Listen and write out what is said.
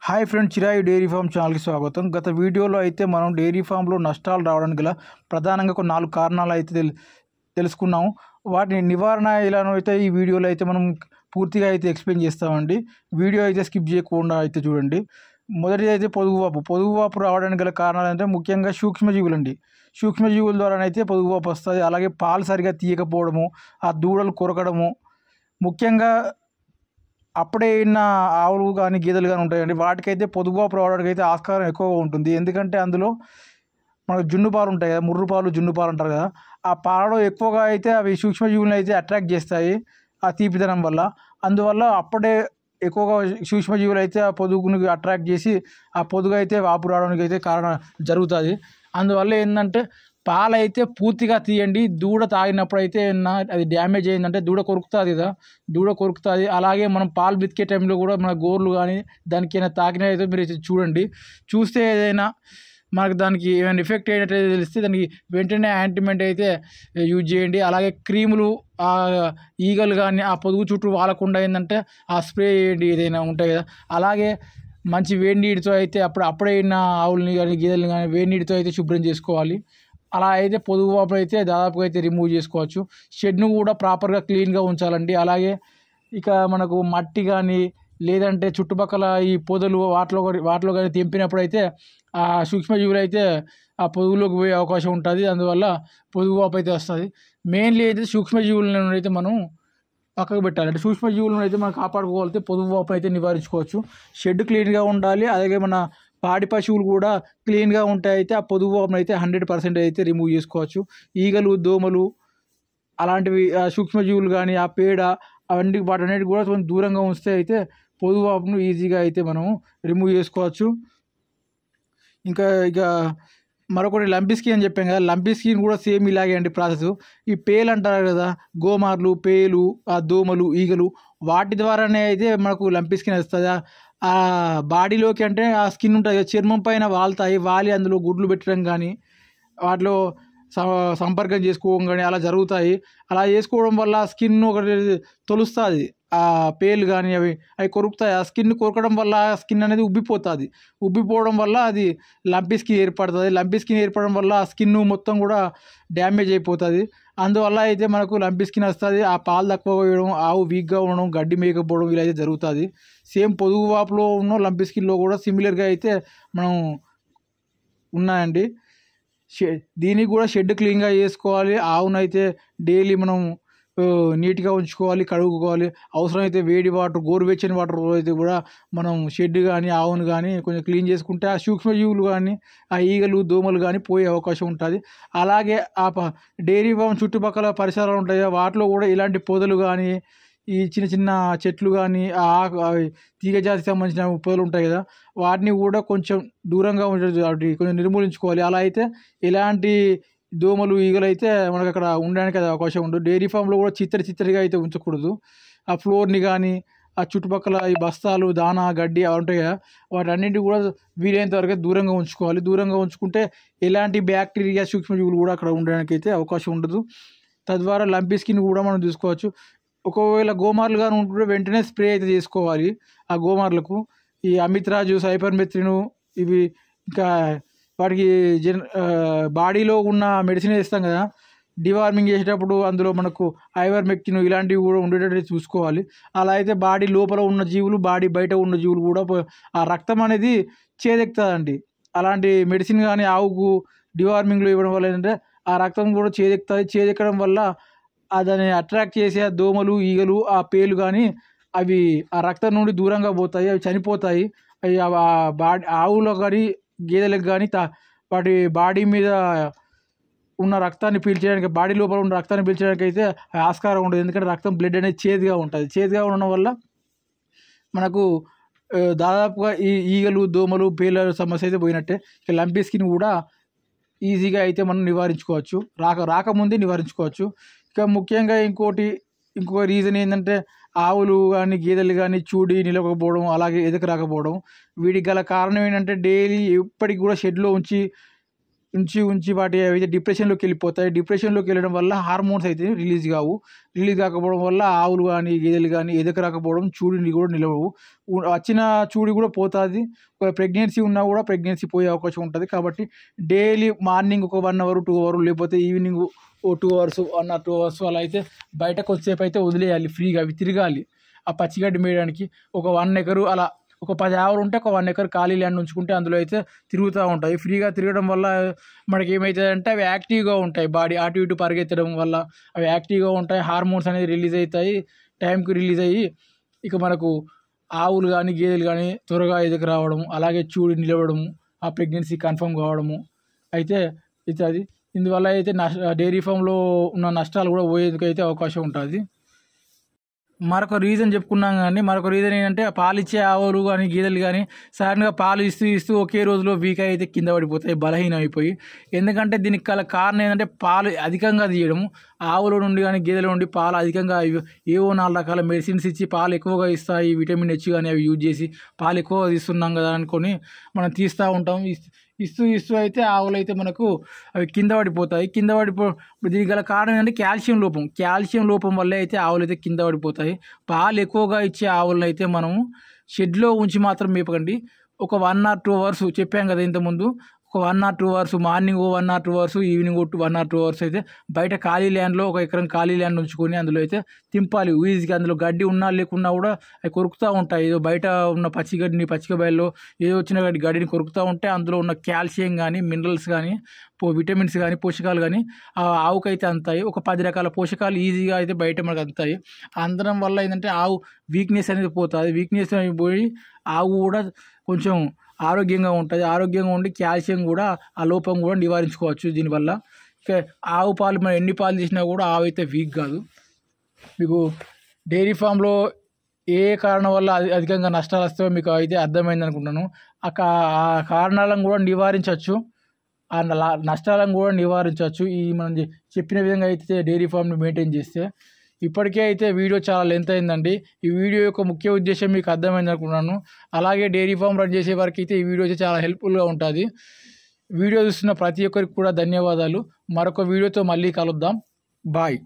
Hi friends, చిరాయి dairy farm ఛానల్కి స్వాగతం. గత వీడియోలో అయితే మనం డైరీ ఫామ్లో నష్టాలు రావడానికి గల ప్రధానంగా కొన్ని 4 కారణాలు అయితే తెలుసుకున్నాము. వాటి నివారణ ఎలానో అయితే ఈ వీడియోలో అయితే మనం పూర్తిగా అయితే ఎక్స్ప్లెయిన్ చేస్తామండి. వీడియో అయితే స్కిప్ చేయకుండా అయితే చూడండి. మొదటిది అయితే పొదుగువాపు రావడానికి గల కారణాలు అంటే ముఖ్యంగా సూక్ష్మజీవులు అండి. సూక్ష్మజీవుల ద్వారానైతే పొదుగువాపు వస్తుంది. అలాగే పాలు సరిగా తీయకపోవడము, ఆ దూడలు కొరకడము, ముఖ్యంగా అప్పుడే ఉన్న ఆవులు కానీ గేదెలు కానీ ఉంటాయండి, వాటికైతే పొదుగువాపు రావడానికి అయితే ఆస్కారం ఎక్కువగా ఉంటుంది. ఎందుకంటే అందులో మనకు జున్ను పాలు ఉంటాయి కదా, ముర్రు పాలు జున్ను పాలు అంటారు కదా, ఆ పాలలో ఎక్కువగా అయితే అవి సూక్ష్మజీవులను అయితే అట్రాక్ట్ చేస్తాయి ఆ తీపిదనం వల్ల. అందువల్ల అప్పుడే ఎక్కువగా సూక్ష్మజీవులు అయితే ఆ పొదుగుని అట్రాక్ట్ చేసి ఆ పొదుగు అయితే వాపు రావడానికి అయితే కారణం జరుగుతుంది. అందువల్ల ఏంటంటే పాలైతే పూర్తిగా తీయండి. దూడ తాగినప్పుడు అయితే అది డ్యామేజ్ అయిందంటే దూడ కొరుకుతుంది కదా, దూడ కొరుకుతుంది. అలాగే మనం పాలు బితికే టైంలో కూడా మన గోర్లు కానీ దానికి ఏమైనా తాకినా అయితే మీరు చూడండి. చూస్తే ఏదైనా మనకు దానికి ఏమైనా ఎఫెక్ట్ అయినట్టయితే తెలిస్తే దానికి వెంటనే యాంటిమెంట్ అయితే యూజ్ చేయండి. అలాగే క్రీములు ఈగలు కానీ ఆ పొదుగు చుట్టూ వాలకుండా ఏంటంటే ఆ స్ప్రే చేయండి ఏదైనా ఉంటాయి కదా. అలాగే మంచి వేడి నీటితో అయితే అప్పుడే ఉన్న ఆవులని కానీ గేదెలని కానీ వేడి నీటితో అయితే శుభ్రం చేసుకోవాలి. అలా అయితే పొదుగు వాపులు అయితే దాదాపుగా అయితే రిమూవ్ చేసుకోవచ్చు. షెడ్ను కూడా ప్రాపర్గా క్లీన్గా ఉంచాలండి. అలాగే ఇక మనకు మట్టి కానీ లేదంటే చుట్టుపక్కల ఈ పొదలు వాటిలో కానీ తెంపినప్పుడు అయితే ఆ సూక్ష్మజీవులు అయితే ఆ పొదుగులోకి పోయే అవకాశం ఉంటుంది. అందువల్ల పొదుగు వాపు అయితే వస్తుంది. మెయిన్లీ అయితే సూక్ష్మజీవులను అయితే మనం పక్కకు పెట్టాలి. అంటే సూక్ష్మజీవులను అయితే మనం కాపాడుకోవాలంటే పొదుగు వాపు అయితే నివారించుకోవచ్చు. షెడ్ క్లీన్గా ఉండాలి. అలాగే మన పాడి పశువులు కూడా క్లీన్గా ఉంటాయి. అయితే ఆ పొదుగు వాపును అయితే 100% అయితే రిమూవ్ చేసుకోవచ్చు. ఈగలు, దోమలు అలాంటివి సూక్ష్మజీవులు కానీ ఆ పేడ వాటన్నిటి కూడా కొంచెం దూరంగా ఉంచితే అయితే పొదుగు వాపును ఈజీగా అయితే మనం రిమూవ్ చేసుకోవచ్చు. ఇక మరొకటి లంపీ స్కిన్ అని చెప్పాం కదా, లంపీ స్కిన్ కూడా సేమ్ ఇలాగే అండి ప్రాసెస్. ఈ పేలు అంటారు కదా, గోమార్లు, పేలు, ఆ దోమలు, ఈగలు, వాటి ద్వారానే అయితే మనకు లంపీ స్కిన్ వస్తుంది. ఆ బాడీలోకి అంటే ఆ స్కిన్ ఉంటుంది కదా, చర్మం పైన వాలి అందులో గుడ్లు పెట్టడం కానీ వాటిలో సంపర్కం చేసుకోవడం కానీ అలా జరుగుతాయి. అలా చేసుకోవడం వల్ల స్కిన్ ఒకటి తొలుస్తుంది. ఆ పేలు కానీ అవి కొరుకుతాయి. ఆ స్కిన్ కొరకడం వల్ల స్కిన్ అనేది ఉబ్బిపోవడం వల్ల అది లంపీ స్కిన్ ఏర్పడుతుంది. లంపీ స్కిన్ ఏర్పడడం వల్ల ఆ స్కిన్ మొత్తం కూడా డ్యామేజ్ అయిపోతుంది. అందువల్ల అయితే మనకు లంపీ స్కిన్ వస్తుంది. ఆ పాలు తక్కువ వేయడం, ఆవు వీక్గా ఉండడం, గడ్డి మేయకపోవడం ఇలా అయితే జరుగుతుంది. సేమ్ పొదుగు వాపులో ఉన్న లంపీ స్కిన్లో కూడా సిమిలర్గా అయితే మనం ఉన్నాయండి. దీనికి కూడా షెడ్ క్లీన్గా చేసుకోవాలి. ఆవునైతే డైలీ మనం నీట్గా ఉంచుకోవాలి, కడుక్కోవాలి. అవసరమైతే వేడి వాటర్, గోరువెచ్చని వాటర్ అయితే కూడా మనం షెడ్ కానీ ఆవును కానీ కొంచెం క్లీన్ చేసుకుంటే ఆ సూక్ష్మజీవులు కానీ ఆ ఈగలు, దోమలు కానీ పోయే అవకాశం ఉంటుంది. అలాగే ఆ డైరీ ఫామ్ చుట్టుపక్కల పరిసరాలు ఉంటాయి, వాటిలో కూడా ఇలాంటి పొదలు కానీ ఈ చిన్న చిన్న చెట్లు కానీ తీగ జాతికి సంబంధించిన పొదలు ఉంటాయి కదా, వాటిని కూడా కొంచెం దూరంగా వాటి కొంచెం నిర్మూలించుకోవాలి. అలా అయితే ఎలాంటి దోమలు, ఈగలు అయితే మనకు అక్కడ ఉండడానికి అది అవకాశం ఉండదు. డైరీ ఫామ్లో కూడా చిత్తడిగా అయితే ఉంచకూడదు. ఆ ఫ్లోర్ని కానీ ఆ చుట్టుపక్కల ఈ బస్తాలు, దానా, గడ్డి అవి ఉంటాయి కదా, వాటన్నింటినీ కూడా వీలైనంత వరకు దూరంగా ఉంచుకోవాలి. దూరంగా ఉంచుకుంటే ఎలాంటి బ్యాక్టీరియా, సూక్ష్మజీవులు కూడా అక్కడ ఉండడానికి అయితే అవకాశం ఉండదు. తద్వారా లంపీ స్కిన్ కూడా మనం చూసుకోవచ్చు. ఒకవేళ గోమార్లు కానీ ఉంటుంటే వెంటనే స్ప్రే అయితే చేసుకోవాలి ఆ గోమార్లకు. ఈ అమిత్రాజు, సైపర్మెత్రిన్ ఇవి ఇంకా వాటికి బాడీలో ఉన్న మెడిసిన్ వేస్తాం కదా, డివార్మింగ్ చేసేటప్పుడు అందులో మనకు ఐవర్మెక్టిన్ ఇలాంటివి కూడా ఉండేటట్టు చూసుకోవాలి. అలా అయితే బాడీ లోపల ఉన్న జీవులు, బాడీ బయట ఉన్న జీవులు కూడా ఆ రక్తం అనేది చేదెక్కుతుందండి. అలాంటి మెడిసిన్ కానీ ఆవుకు డివార్మింగ్లో ఇవ్వడం వల్ల ఏంటంటే ఆ రక్తం కూడా చేదెక్కుతుంది. చేదెక్కడం వల్ల దాన్ని అట్రాక్ట్ చేసే దోమలు, ఈగలు, ఆ పేలు కానీ అవి ఆ రక్తం నుండి దూరంగా పోతాయి, అవి చనిపోతాయి. అవి ఆవులో కానీ గేదెలకు కానీ వాటి బాడీ మీద ఉన్న రక్తాన్ని పీల్చడానికి, బాడీ లోపల ఉన్న రక్తాన్ని పీల్చడానికి అయితే ఆస్కారం ఉండదు. ఎందుకంటే రక్తం, బ్లడ్ అనేది చేదుగా ఉంటుంది. చేదుగా ఉండడం వల్ల మనకు దాదాపుగా ఈ ఈగలు, దోమలు, పేల సమస్య అయితే పోయినట్టే. ఇక లంపీ స్కిన్ కూడా ఈజీగా అయితే మనం నివారించుకోవచ్చు, రాకముందే నివారించుకోవచ్చు. ఇక ముఖ్యంగా ఇంకొక రీజన్ ఏంటంటే ఆవులు కానీ గేదెలు కానీ చూడి నిలవకపోవడం, అలాగే ఎదక రాకపోవడం. వీటికి గల కారణం ఏంటంటే డైలీ ఎప్పటికి కూడా షెడ్లో ఉంచి ఉంచి వాటి అయితే డిప్రెషన్లోకి వెళ్ళిపోతాయి. డిప్రెషన్లోకి వెళ్ళడం వల్ల హార్మోన్స్ అయితే రిలీజ్ కాకపోవడం వల్ల ఆవులు కానీ గేదెలు కానీ ఎదక రాకపోవడం, చూడిని కూడా నిలవవు, వచ్చిన చూడి కూడా పోతుంది. ప్రెగ్నెన్సీ ఉన్నా కూడా ప్రెగ్నెన్సీ పోయే అవకాశం ఉంటుంది. కాబట్టి డైలీ మార్నింగ్ ఒక 1 అవర్ 2 అవర్ లేకపోతే ఈవినింగ్ 2 అవర్స్ 1 or 2 అవర్స్ అలా అయితే బయట కొద్దిసేపు అయితే వదిలేయాలి ఫ్రీగా. అవి తిరగాలి ఆ పచ్చిగడ్డి మేయడానికి. ఒక 1 ఎకరు అలా ఒక 10 ఆవులు ఉంటే ఒక 1 ఎకర్ ఖాళీ ల్యాండ్ ఉంచుకుంటే అందులో అయితే తిరుగుతూ ఉంటాయి. ఫ్రీగా తిరగడం వల్ల మనకి ఏమవుతుందంటే అవి యాక్టివ్గా ఉంటాయి. బాడీ అటు ఇటు పరిగెత్తడం వల్ల అవి యాక్టివ్గా ఉంటాయి. హార్మోన్స్ అనేది రిలీజ్ అవుతాయి, టైంకి రిలీజ్ అయ్యి ఇక మనకు ఆవులు కానీ గేదెలు కానీ త్వరగా ఎదుగు రావడం, అలాగే చూడి నిలవడము, ఆ ప్రెగ్నెన్సీ కన్ఫర్మ్ కావడము అయితే అది. ఇందువల్ల అయితే డైరీ ఫామ్లో ఉన్న నష్టాలు కూడా పోయేందుకు అయితే అవకాశం ఉంటుంది. మరొక రీజన్ చెప్పుకున్నాం కానీ మరొక రీజన్ ఏంటంటే పాలిచ్చే ఆవులు కానీ గేదెలు కానీ సడన్గా పాలు ఇస్తూ ఒకే రోజులో వీక్ అయితే కింద పడిపోతాయి, బలహీనం అయిపోయి. ఎందుకంటే దీనికి కారణం ఏంటంటే పాలు అధికంగా తీయడము. ఆవుల నుండి కానీ గేదెల నుండి పాలు అధికంగా ఏవో 4 రకాల మెడిసిన్స్ ఇచ్చి పాలు ఎక్కువగా ఇస్తాయి, విటమిన్ హెచ్ కానీ అవి యూజ్ చేసి పాలు ఎక్కువగా తీస్తున్నాం కదా అనుకొని మనం తీస్తూ ఉంటాం. ఇస్తూ అయితే ఆవులు అయితే మనకు అవి కింద పడిపోతాయి. దీనికి గల కారణం ఏంటంటే కాల్షియం లోపం వల్లే అయితే ఆవులు అయితే కింద పడిపోతాయి. పాలు ఎక్కువగా ఇచ్చే ఆవులను అయితే మనము షెడ్లో ఉంచి మాత్రం మేపకండి. ఒక 1 or 2 అవర్స్ చెప్పాం కదా ఇంతకుముందు, ఒక 1 or 2 hours morning 1 or 2 hours evening 1 or 2 hours అయితే బయట ఖాళీ ల్యాండ్లో ఒక ఎకరం ఖాళీ ల్యాండ్ ఉంచుకొని అందులో అయితే తింపాలి ఈజీగా. అందులో గడ్డి ఉన్నా లేకున్నా కూడా అవి కొరుకుతూ ఉంటాయి. ఏదో బయట ఉన్న పచ్చిక బయల్లో ఏదో వచ్చిన గడ్డిని కొరుకుతూ ఉంటే అందులో ఉన్న కాల్షియం కానీ మినరల్స్ కానీ విటమిన్స్ కానీ పోషకాలు కానీ ఆ ఆవుకైతే అందుతాయి. ఒక 10 రకాల పోషకాలు ఈజీగా అయితే బయట మనకు అందుతాయి. అందడం వల్ల ఏంటంటే ఆవు వీక్నెస్ అనేది పోతుంది. వీక్నెస్ అనేది పోయి ఆవు కూడా కొంచెం ఆరోగ్యంగా ఉంటుంది. ఆరోగ్యంగా ఉండి కాల్షియం కూడా ఆ లోపం కూడా నివారించుకోవచ్చు దీనివల్ల. ఇక ఆవు పాలు మనం ఎన్ని పాలు తీసినా కూడా ఆవు అయితే వీక్ కాదు. మీకు డైరీ ఫామ్లో ఏ కారణం వల్ల అధికంగా నష్టాలు వస్తాయో మీకు అయితే అర్థమైంది అనుకుంటున్నాను. ఆ కారణాలను కూడా నివారించవచ్చు, ఆ నష్టాలను కూడా నివారించవచ్చు ఈ మనం చెప్పిన విధంగా అయితే డైరీ ఫామ్ని మెయింటైన్ చేస్తే. ఇప్పటికే అయితే వీడియో చాలా లెంత్ అయిందండి. ఈ వీడియో యొక్క ముఖ్య ఉద్దేశం మీకు అర్థమైంది అనుకున్నాను. అలాగే డైరీ ఫామ్ రన్ చేసే వారికి అయితే ఈ వీడియో అయితే చాలా హెల్ప్ఫుల్గా ఉంటుంది. వీడియో చూస్తున్న ప్రతి ఒక్కరికి కూడా ధన్యవాదాలు. మరొక వీడియోతో మళ్ళీ కలుద్దాం. బాయ్.